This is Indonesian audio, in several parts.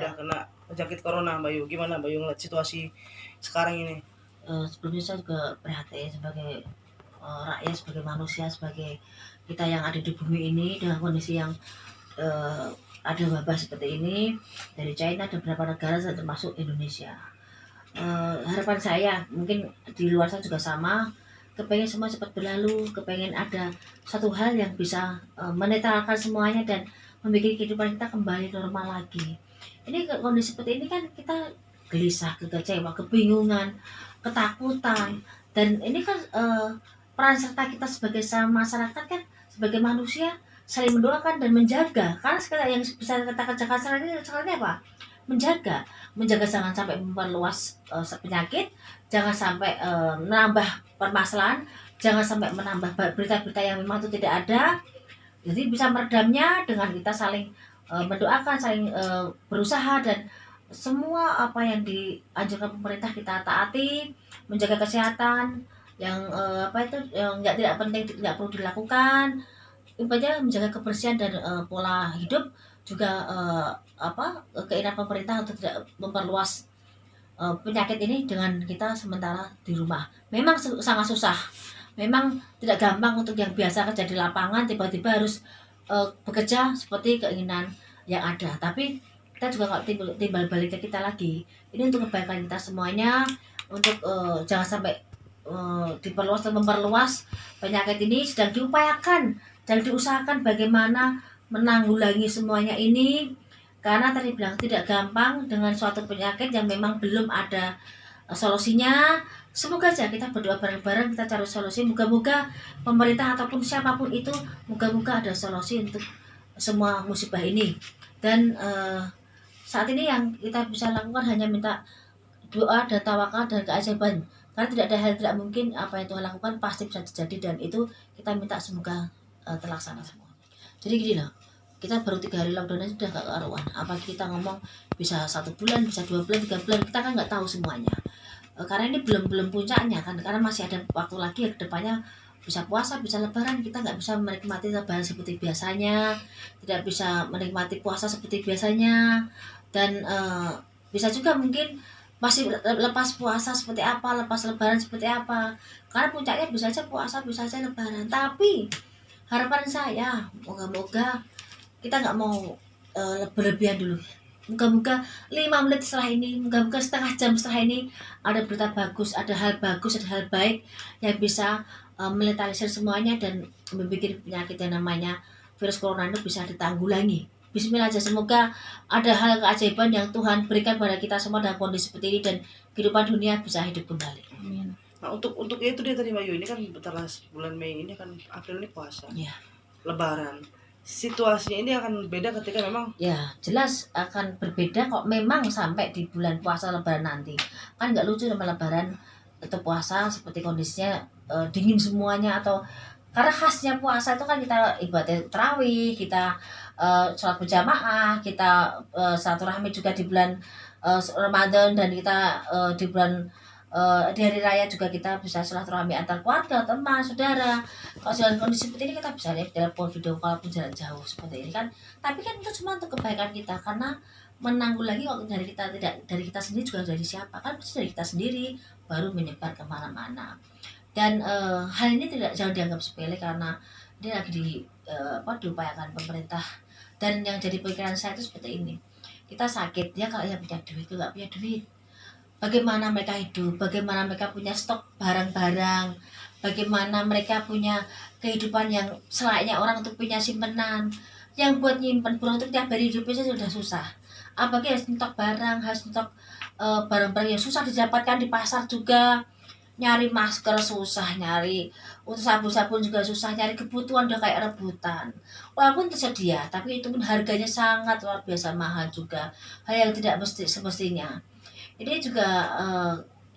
Indonesia kena penyakit corona, Mbak Yu. Gimana Mbak Yu ngeliat situasi sekarang ini? Sebelumnya saya juga prihatin sebagai rakyat, sebagai manusia, sebagai kita yang ada di bumi ini dengan kondisi yang uh, ada wabah seperti ini dari China dan beberapa negara termasuk Indonesia. Harapan saya mungkin di luar sana juga sama, kepengen semua cepat berlalu, kepengen ada satu hal yang bisa menetralkan semuanya dan membuat kehidupan kita kembali normal lagi. Ini kondisi seperti ini kan kita gelisah, kecewa, kebingungan, ketakutan, dan ini kan peran serta kita sebagai sama masyarakat kan, sebagai manusia saling mendoakan dan menjaga. Karena sekarang yang bisa kita kerjakan sekarang ini apa? Menjaga jangan sampai memperluas penyakit, jangan sampai menambah permasalahan, jangan sampai menambah berita-berita yang memang itu tidak ada. Jadi bisa meredamnya dengan kita saling mendoakan, saling berusaha, dan semua apa yang dianjurkan pemerintah kita taati, menjaga kesehatan yang apa itu yang tidak penting tidak perlu dilakukan, intinya menjaga kebersihan dan pola hidup juga keinginan pemerintah untuk tidak memperluas penyakit ini dengan kita sementara di rumah. Memang sangat susah. Memang tidak gampang untuk yang biasa kerja di lapangan tiba-tiba harus bekerja seperti keinginan yang ada. Tapi kita juga nggak timbal balik ke kita lagi. Ini untuk kebaikan kita semuanya, untuk jangan sampai diperluas atau memperluas penyakit ini. Sedang diupayakan dan diusahakan bagaimana menanggulangi semuanya ini, karena tadi bilang tidak gampang dengan suatu penyakit yang memang belum ada solusinya. Semoga aja kita berdoa bareng-bareng, kita cari solusi. Moga-moga pemerintah ataupun siapapun itu, moga-moga ada solusi untuk semua musibah ini. Dan saat ini yang kita bisa lakukan hanya minta doa dan tawakal dan keajaiban, karena tidak ada hal tidak mungkin. Apa yang Tuhan lakukan pasti bisa terjadi, dan itu kita minta semoga terlaksana semua. Jadi gini loh, kita baru 3 hari lockdown aja udah gak karuan. Apa kita ngomong bisa 1 bulan, bisa 2 bulan, 3 bulan, kita kan nggak tahu semuanya. Karena ini belum puncaknya kan, karena masih ada waktu lagi ya, kedepannya bisa puasa, bisa lebaran. Kita nggak bisa menikmati lebaran seperti biasanya, tidak bisa menikmati puasa seperti biasanya, dan bisa juga mungkin masih lepas puasa seperti apa, lepas lebaran seperti apa, karena puncaknya bisa aja puasa, bisa aja lebaran. Tapi harapan saya, moga-moga kita nggak mau berlebihan dulu. Moga-moga 5 menit setelah ini, moga-moga setengah jam setelah ini ada berita bagus, ada hal bagus, ada hal baik yang bisa melintasi semuanya dan membuat penyakit yang namanya virus corona itu bisa ditanggulangi. Bismillah aja, semoga ada hal keajaiban yang Tuhan berikan pada kita semua dalam kondisi seperti ini, dan kehidupan dunia bisa hidup kembali. Amin. Nah, untuk itu dia tadi Mbak Yu, ini kan bentar bulan Mei ini kan, April ini puasa. Ya. Lebaran. Situasinya ini akan beda ketika memang ya jelas akan berbeda kok memang sampai di bulan puasa lebaran nanti. Kan nggak lucu sama lebaran atau puasa seperti kondisinya dingin semuanya, atau karena khasnya puasa itu kan kita ibadah tarawih, kita sholat berjamaah, kita silaturahmi juga di bulan Ramadan, dan kita di bulan di hari raya juga kita bisa silaturahmi antar keluarga, teman, saudara. Kalau dalam kondisi seperti ini kita bisa lihat telepon, video call pun jarak jauh seperti ini kan. Tapi kan itu cuma untuk kebaikan kita, karena menanggulangi kalau dari kita tidak dari kita sendiri juga dari siapa, kan pasti dari kita sendiri baru menyebar kemana-mana. Dan hal ini jangan dianggap sepele, karena ini lagi diupayakan pemerintah. Dan yang jadi pikiran saya itu seperti ini, kita sakit ya, kalau yang punya duit, nggak punya duit, bagaimana mereka hidup, bagaimana mereka punya stok barang-barang, bagaimana mereka punya kehidupan yang selayaknya orang untuk punya simpenan. Yang buat nyimpen burung untuk tiap hari hidupnya sudah susah, apalagi harus stok barang, harus stok barang-barang yang susah didapatkan di pasar juga. Nyari masker susah, nyari untuk sabun-sabun juga susah, nyari kebutuhan udah kayak rebutan. Walaupun tersedia, tapi itu pun harganya sangat luar biasa mahal juga, hal yang tidak semestinya. Ini juga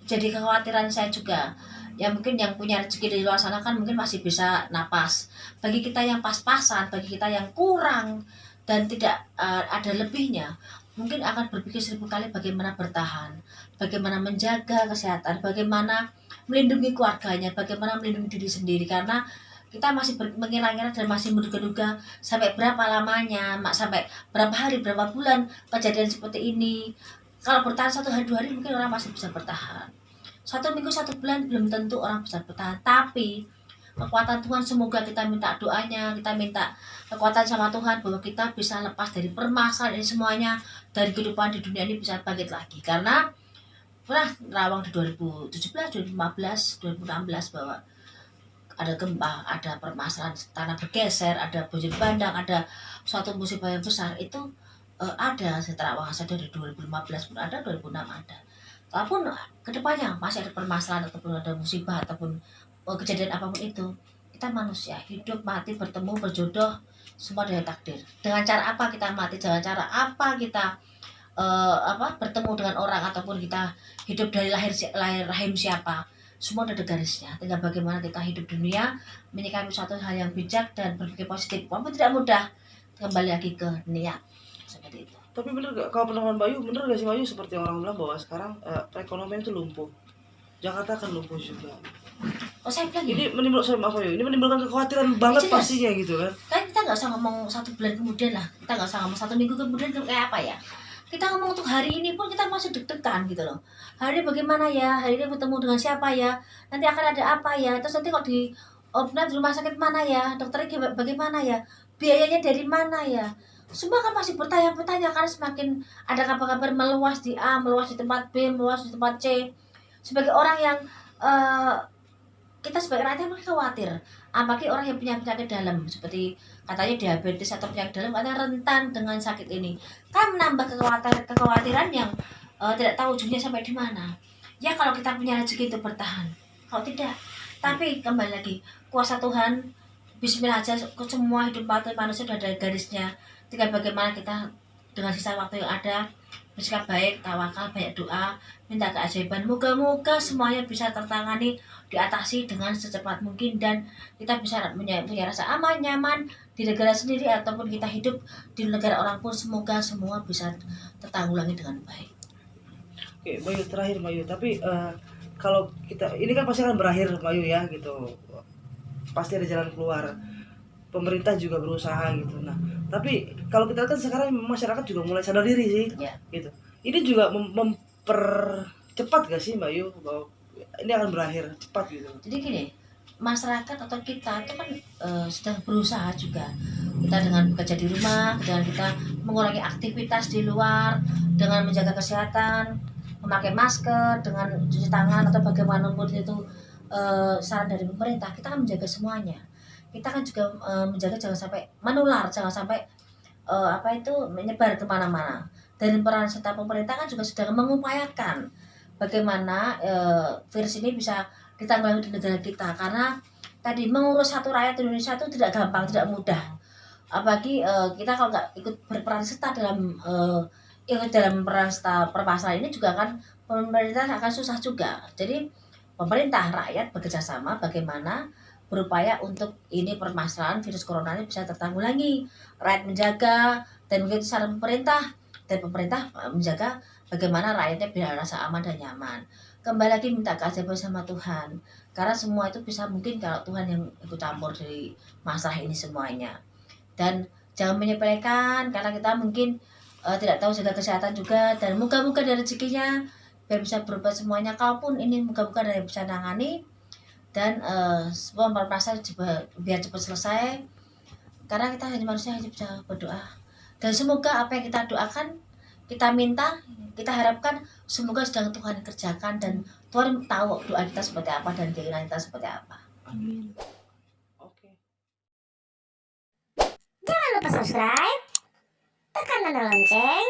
jadi kekhawatiran saya juga. Ya mungkin yang punya rezeki di luar sana kan mungkin masih bisa napas. Bagi kita yang pas-pasan, bagi kita yang kurang dan tidak ada lebihnya, mungkin akan berpikir 1000 kali bagaimana bertahan, bagaimana menjaga kesehatan, bagaimana melindungi keluarganya, bagaimana melindungi diri sendiri. Karena kita masih mengira-ngira dan masih menduga-duga sampai berapa lamanya, sampai berapa hari, berapa bulan kejadian seperti ini. Kalau bertahan 1 hari 2 hari mungkin orang masih bisa bertahan. 1 minggu 1 bulan belum tentu orang bisa bertahan. Tapi kekuatan Tuhan, semoga kita minta doanya, kita minta kekuatan sama Tuhan bahwa kita bisa lepas dari permasalahan ini semuanya, dari kehidupan di dunia ini bisa bangkit lagi. Karena pernah Rawang di 2017, 2015, 2016 bahwa ada gempa, ada permasalahan tanah bergeser, ada banjir bandang, ada suatu musibah yang besar itu ada setelah Wangsa dari 2015 pun ada, 2006 ada. Walaupun kedepannya masih ada permasalahan ataupun ada musibah ataupun kejadian apapun itu, kita manusia hidup mati bertemu berjodoh semua dari takdir. Dengan cara apa kita mati, dengan cara apa kita bertemu dengan orang ataupun kita hidup dari lahir rahim siapa, semua ada garisnya. Tinggal bagaimana kita hidup dunia menyikapi suatu hal yang bijak dan berpikir positif. Walaupun tidak mudah, kembali lagi ke niat seperti itu. Tapi bener gak, kalau pendapat Bayu, bener gak sih Bayu seperti orang bilang bahwa sekarang perekonomian itu lumpuh, Jakarta akan lumpuh juga. Oh saya bilang ini menimbulkan kekhawatiran banget jelas. pastinya gitu kan. Kan kita nggak usah ngomong 1 bulan kemudian lah, kita nggak usah ngomong 1 minggu kemudian kayak apa ya. Kita ngomong untuk hari ini pun kita masih deg-degan gitu loh. Hari ini bagaimana ya, hari ini bertemu dengan siapa ya, nanti akan ada apa ya, terus nanti kalau di rumah sakit mana ya, dokternya bagaimana ya, biayanya dari mana ya. Semua kan masih bertanya-bertanya karena semakin ada kabar-kabar meluas di A, meluas di tempat B, meluas di tempat C. Sebagai orang yang kita sebagai rakyat mungkin khawatir, apalagi orang yang punya penyakit dalam seperti katanya diabetes atau penyakit dalam, katanya rentan dengan sakit ini, kan menambah kekhawatiran yang tidak tahu ujungnya sampai di mana. Ya kalau kita punya rezeki itu bertahan, kalau tidak, tapi kembali lagi kuasa Tuhan, Bismillah aja, semua hidup manusia sudah ada garisnya. Tinggal bagaimana kita dengan sisa waktu yang ada bersikap baik, tawakal, banyak doa, minta keajaiban. Moga-moga semuanya bisa tertangani, diatasi dengan secepat mungkin, dan kita bisa punya rasa aman, nyaman di negara sendiri ataupun kita hidup di negara orang pun, semoga semua bisa tertanggulangi dengan baik. Oke, Bayu, terakhir Bayu, tapi kalau kita ini kan pasti akan berakhir Bayu ya gitu, pasti ada jalan keluar, pemerintah juga berusaha gitu. Nah tapi kalau kita lihat kan sekarang masyarakat juga mulai sadar diri sih Ya. gitu. Ini juga mempercepat gak sih Bayu bahwa ini akan berakhir cepat gitu. Jadi gini, masyarakat atau kita itu kan sedang berusaha juga. Kita dengan bekerja di rumah, dengan kita mengurangi aktivitas di luar, dengan menjaga kesehatan, memakai masker, dengan cuci tangan atau bagaimanapun itu saran dari pemerintah, kita kan menjaga semuanya. Kita kan juga menjaga jangan sampai menular, jangan sampai menyebar kemana-mana. Dan peran serta pemerintah kan juga sedang mengupayakan bagaimana virus ini bisa ditanggulangi di negara kita. Karena tadi mengurus satu rakyat Indonesia itu tidak gampang, tidak mudah. Apalagi kita kalau nggak ikut berperan serta dalam peran serta permasalahan ini juga kan pemerintah akan susah juga. Jadi pemerintah, rakyat bekerja sama bagaimana berupaya untuk ini permasalahan virus corona ini bisa tertanggulangi. Rakyat menjaga dan begitu saran pemerintah, dan pemerintah menjaga bagaimana rakyatnya biar rasa aman dan nyaman. Kembali lagi minta keajaiban sama Tuhan, karena semua itu bisa mungkin kalau Tuhan yang ikut campur dari masalah ini semuanya. Dan jangan menyepelekan, karena kita mungkin tidak tahu jaga kesehatan juga, dan moga-moga dari rezekinya biar bisa berubah semuanya. Kalaupun ini moga-moga dari bisa nangani, dan semua permasalahan biar cepat selesai, karena kita hanya manusia, hanya bisa berdoa. Dan semoga apa yang kita doakan, kita minta, kita harapkan semoga sedang Tuhan kerjakan, dan Tuhan tahu doa kita seperti apa dan keinginan kita seperti apa. Amin. Oke. Jangan lupa subscribe, tekan tanda lonceng,